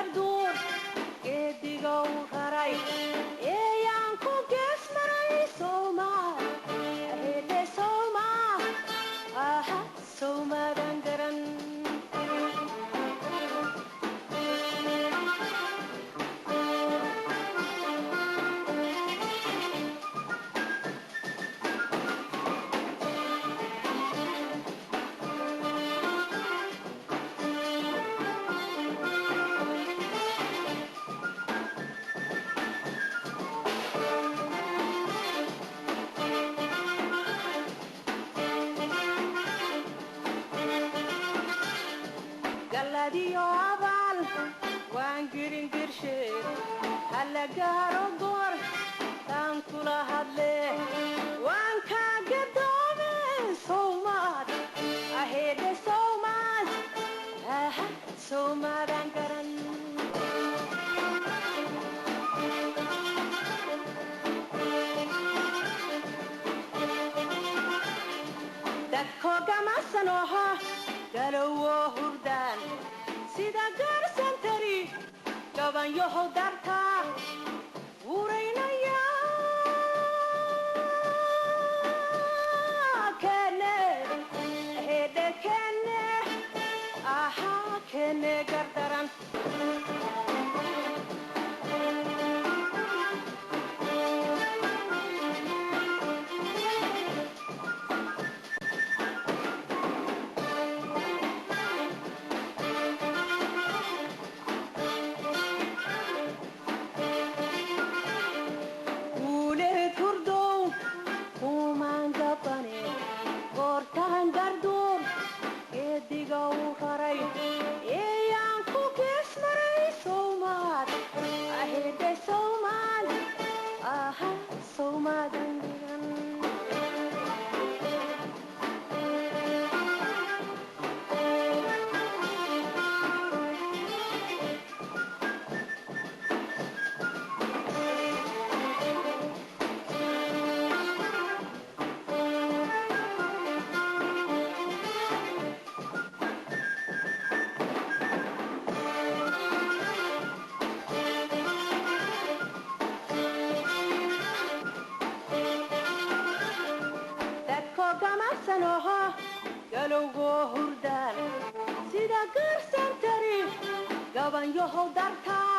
garduur geediga u raray eeyaan ku gees maray soomaal ahede soomaal aha soomaadan garan galadiyo abaal waan girin girsheed halla gaaro goor taan kula hadle waan kaa gadoome soomaad ahede soomaad aha soomaadan garan dadko gamasanoho galowo hurdaan sida garsantari gabanyahow dartaa wuraynaya kene hede kene aha kene gardaran gortaan garduur geediga u raray eeyaan ku gees maray soomaal ahede soomaal aha soomaadan garan gamasanoho galowgo hurdaan sida garsantari gabanyahow dartaa